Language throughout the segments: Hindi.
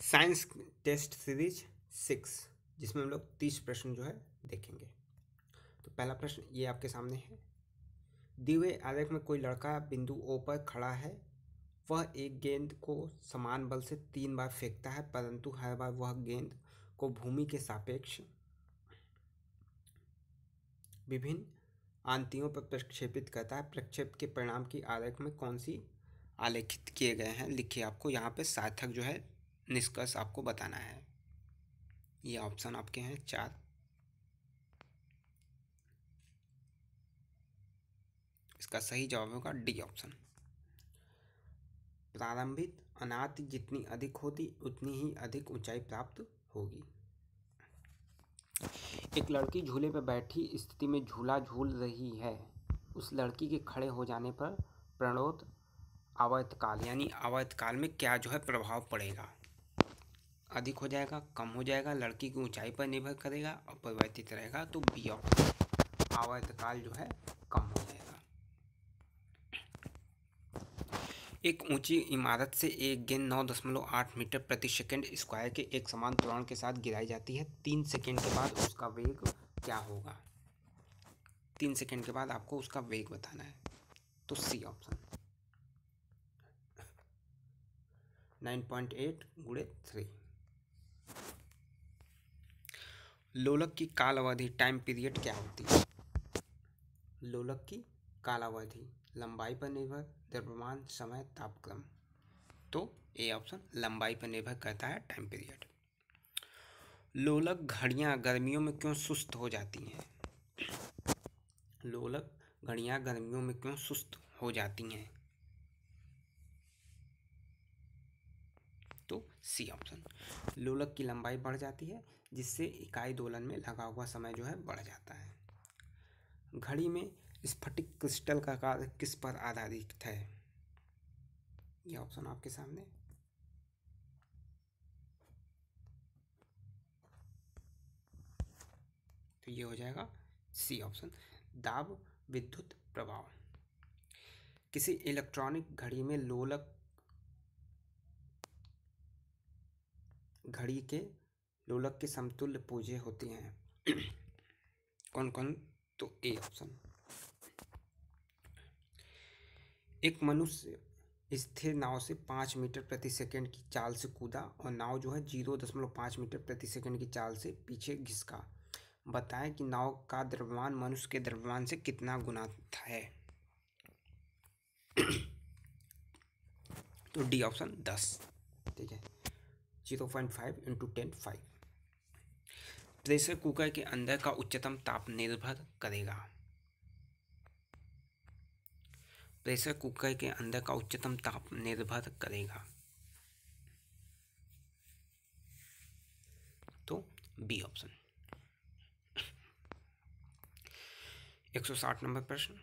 साइंस टेस्ट सीरीज 6, जिसमें हम लोग 30 प्रश्न जो है देखेंगे। तो पहला प्रश्न ये आपके सामने है। दिए हुए आलेख में कोई लड़का बिंदु O पर खड़ा है। वह एक गेंद को समान बल से 3 बार फेंकता है, परंतु हर बार वह गेंद को भूमि के सापेक्ष विभिन्न आंतियों पर प्रक्षेपित करता है। प्रक्षेप के परिणाम की आलेख में कौन सी आलेखित किए गए हैं, लिखिए। आपको यहाँ पे सार्थक जो है निष्कर्ष आपको बताना है। ये ऑप्शन आपके हैं 4। इसका सही जवाब होगा डी ऑप्शन। प्रारंभिक अनाति जितनी अधिक होती उतनी ही अधिक ऊंचाई प्राप्त होगी। एक लड़की झूले पर बैठी स्थिति में झूला झूल रही है। उस लड़की के खड़े हो जाने पर प्रणोद आवर्तकाल यानी आवर्तकाल में क्या जो है प्रभाव पड़ेगा? अधिक हो जाएगा, कम हो जाएगा, लड़की की ऊंचाई पर निर्भर करेगा, अपरिवर्तित रहेगा। तो बी ऑप्शन, आवर्तकाल जो है कम हो जाएगा। एक ऊंची इमारत से एक गेंद 9.8 मीटर प्रति सेकंड स्क्वायर के एक समान त्वरण के साथ गिराई जाती है। 3 सेकंड के बाद उसका वेग क्या होगा? 3 सेकंड के बाद आपको उसका वेग बताना है। तो सी ऑप्शन, 9.8 × 3। लोलक की काल अवधि टाइम पीरियड क्या होती है? लोलक की काल अवधि लंबाई पर निर्भर, द्रव्यमान, समय, तापक्रम। तो ए ऑप्शन लंबाई पर निर्भर करता है टाइम पीरियड। लोलक घड़ियां गर्मियों में क्यों सुस्त हो जाती हैं? लोलक घड़ियां गर्मियों में क्यों सुस्त हो जाती हैं? तो सी ऑप्शन, लोलक की लंबाई बढ़ जाती है, जिससे इकाई दोलन में लगा हुआ समय जो है बढ़ जाता है। घड़ी में स्फटिक क्रिस्टल का कार्य किस पर आधारित है? यह ऑप्शन आपके सामने। तो ये हो जाएगा सी ऑप्शन, दाब विद्युत प्रभाव। किसी इलेक्ट्रॉनिक घड़ी में घड़ी के लोलक के समतुल्य पुर्जे होती हैं। कौन कौन? तो ए ऑप्शन। एक मनुष्य स्थिर नाव से 5 मीटर प्रति सेकंड की चाल से कूदा और नाव जो है 0.5 मीटर प्रति सेकंड की चाल से पीछे घिसका। बताएं कि नाव का द्रव्यमान मनुष्य के द्रव्यमान से कितना गुना है? तो डी ऑप्शन 10। ठीक है, 0.5 × 10 5। प्रेशर कुकर के अंदर का उच्चतम ताप निर्भर करेगा। प्रेशर कुकर के अंदर का उच्चतम ताप निर्भर करेगा। तो बी ऑप्शन। 160 नंबर प्रश्न।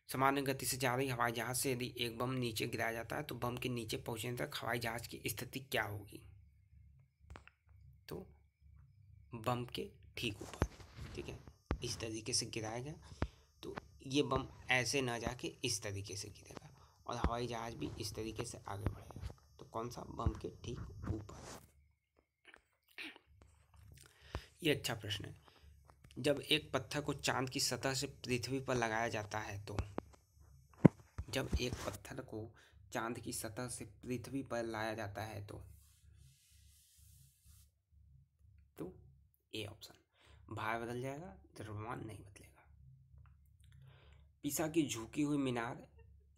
सामान्य गति से जा रही हवाई जहाज से यदि एक बम नीचे गिराया जाता है तो बम के नीचे पहुंचने तक हवाई जहाज की स्थिति क्या होगी? तो बम के ठीक ऊपर। ठीक है, इस तरीके से गिराया गया तो ये बम ऐसे ना जाके इस तरीके से गिरेगा और हवाई जहाज भी इस तरीके से आगे बढ़ेगा। तो कौन सा? बम के ठीक ऊपर। ये अच्छा प्रश्न है। जब एक पत्थर को चांद की सतह से पृथ्वी पर लगाया जाता है तो जब एक पत्थर को चांद की सतह से पृथ्वी पर लाया जाता है तो ए ऑप्शन, भार बदल जाएगा, द्रव्यमान नहीं बदलेगा। पीसा की झुकी हुई मीनार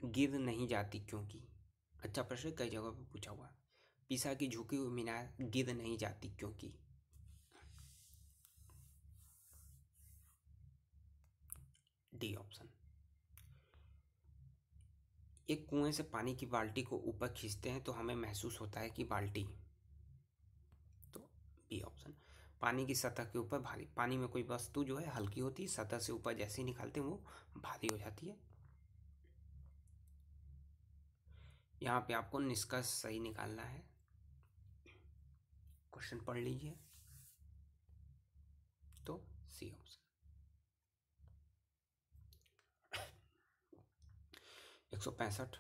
गिर नहीं जाती क्योंकि? अच्छा प्रश्न, कई जगह पर पूछा हुआ। पीसा की झुकी हुई मीनार गिर नहीं जाती क्योंकि? D option. एक कुएं से पानी की बाल्टी को ऊपर खींचते हैं तो हमें महसूस होता है कि बाल्टी। तो बी ऑप्शन, पानी की सतह के ऊपर भारी। पानी में कोई वस्तु जो है हल्की होती है, सतह से ऊपर जैसे ही निकालते हैं वो भारी हो जाती है। यहाँ पे आपको निष्कर्ष सही निकालना है। क्वेश्चन पढ़ लीजिए। तो सी ऑप्शन। 165।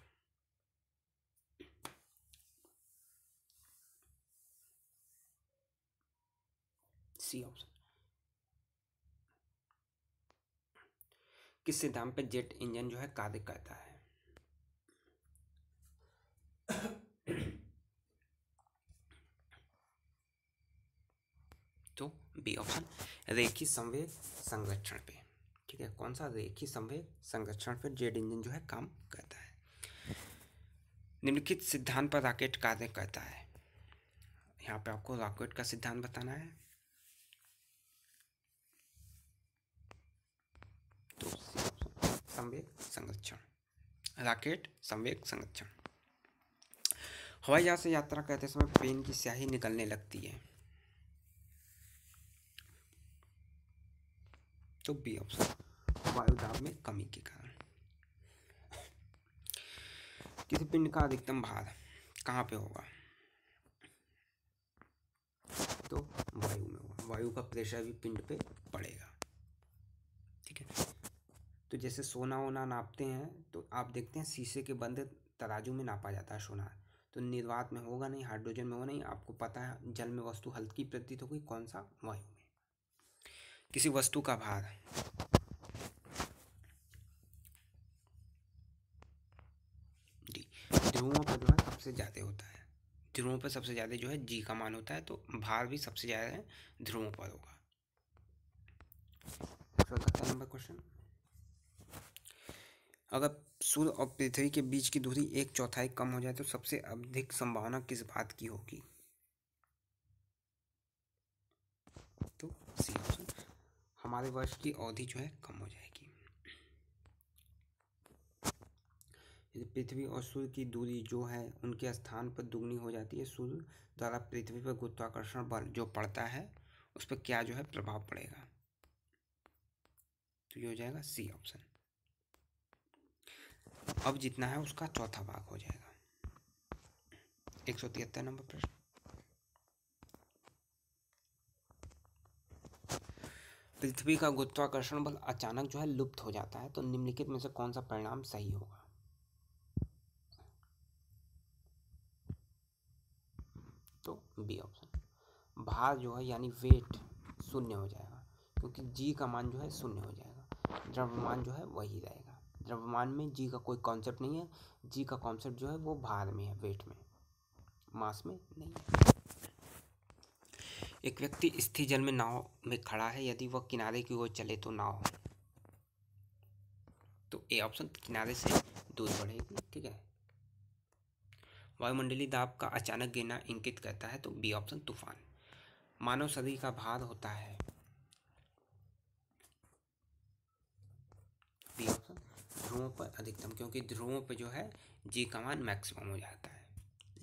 C option. किस सिद्धांत पर जेट इंजन जो है कार्य करता है? तो बी ऑप्शन, रेखीय संवेग संरक्षण पे। ठीक है, कौन सा? रेखीय संवेग संरक्षण पे जेट इंजन जो है काम करता है। निम्नलिखित सिद्धांत पर रॉकेट कार्य करता है। यहाँ पे आपको रॉकेट का सिद्धांत बताना है। तो संवेग संरक्षण, रॉकेट संवेग संरक्षण। हवाई जहाज से यात्रा करते समय पेन की स्याही निकलने लगती है। तो बी ऑप्शन, वायु दाब में कमी के कारण। किसी पिंड का अधिकतम भार कहाँ पे होगा? तो वायु में होगा। वायु का प्रेशर भी पिंड पे पड़ेगा। ठीक है, तो जैसे सोना वोना नापते हैं तो आप देखते हैं शीशे के बंद तराजू में नापा जाता है सोना, तो निर्वात में होगा नहीं, हाइड्रोजन में होगा नहीं। आपको पता है जल में वस्तु हल्की प्रतीत होगी, कौन सा? वायु में। किसी वस्तु का भार डी, ध्रुवों पर जो है सबसे ज़्यादा होता है। ध्रुवों पर सबसे ज़्यादा जो है जी का मान होता है, तो भार भी सबसे ज़्यादा ध्रुवों पर होगा। 171 नंबर क्वेश्चन। अगर सूर्य और पृथ्वी के बीच की दूरी 1/4 कम हो जाए तो सबसे अधिक संभावना किस बात की होगी? तो सी ऑप्शन, हमारे वर्ष की अवधि जो है कम हो जाएगी। यदि पृथ्वी और सूर्य की दूरी जो है उनके स्थान पर दुगनी हो जाती है, सूर्य द्वारा पृथ्वी पर गुरुत्वाकर्षण बल जो पड़ता है उस पर क्या जो है प्रभाव पड़ेगा? तो ये हो जाएगा सी ऑप्शन। अब जितना है उसका चौथा भाग हो जाएगा। 173 नंबर प्रश्न। पृथ्वी का गुरुत्वाकर्षण बल अचानक जो है लुप्त हो जाता है, तो निम्नलिखित में से कौन सा परिणाम सही होगा? तो बी ऑप्शन, भार जो है यानी वेट शून्य हो जाएगा, क्योंकि जी का मान जो है शून्य हो जाएगा। द्रव्यमान जो है वही रहेगा। द्रव्यमान में जी का कोई कॉन्सेप्ट नहीं है। जी का कॉन्सेप्ट जो है वो भार में है, वेट में, मास में नहीं है। एक व्यक्ति स्थिर जल में नाव में खड़ा है, यदि वह किनारे की ओर चले तो नाव, तो ए ऑप्शन, किनारे से दूर बढ़ेगी। ठीक है, वायुमंडलीय दाब का अचानक गिरना इंगित करता है, तो बी ऑप्शन, तूफान। मानव शरीर का भार होता है, बी ऑप्शन, ध्रुवों पर अधिकतम, क्योंकि ध्रुवों पर जो है जी का मान मैक्सिमम हो जाता है।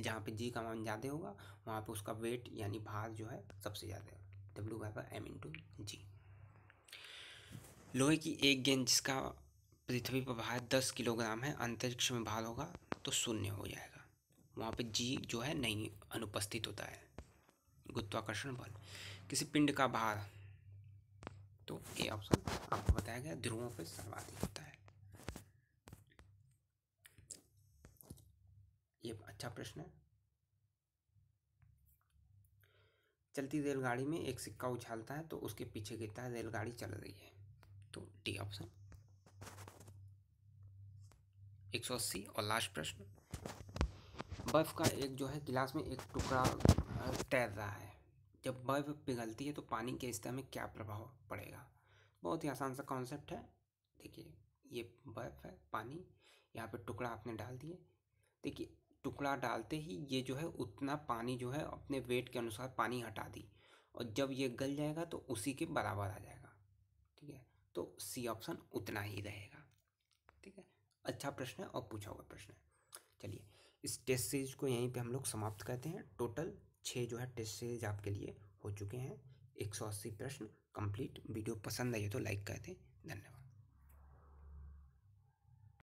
जहाँ पे जी का मान ज़्यादा होगा वहाँ पे उसका वेट यानी भार जो है सबसे ज़्यादा है, W/m/g। लोहे की एक गेंद जिसका पृथ्वी पर भार 10 किलोग्राम है, अंतरिक्ष में भार होगा तो शून्य हो जाएगा। वहाँ पे जी जो है नहीं अनुपस्थित होता है, गुरुत्वाकर्षण बल। किसी पिंड का भार, तो ए ऑप्शन आपको बताया गया, ध्रुवों पर सर्वाधिक होता है। ये अच्छा प्रश्न है। चलती रेलगाड़ी में एक सिक्का उछालता है तो उसके पीछे गिरता है, रेलगाड़ी चल रही है, तो डी ऑप्शन। 180 और लास्ट प्रश्न। बर्फ का एक जो है गिलास में एक टुकड़ा तैर रहा है, जब बर्फ पिघलती है तो पानी के स्तर में क्या प्रभाव पड़ेगा? बहुत ही आसान सा कॉन्सेप्ट है। देखिए, ये बर्फ है, पानी, यहाँ पे टुकड़ा आपने डाल दिए। देखिए, टुकड़ा डालते ही ये जो है उतना पानी जो है अपने वेट के अनुसार पानी हटा दी, और जब ये गल जाएगा तो उसी के बराबर आ जाएगा। ठीक है, तो सी ऑप्शन उतना ही रहेगा। ठीक है, अच्छा प्रश्न है और पूछा हुआ प्रश्न है। चलिए, इस टेस्ट सीरीज को यहीं पे हम लोग समाप्त करते हैं। टोटल 6 जो है टेस्ट सीरीज आपके लिए हो चुके हैं। 180 प्रश्न कंप्लीट। वीडियो पसंद आई तो लाइक कर दें। धन्यवाद।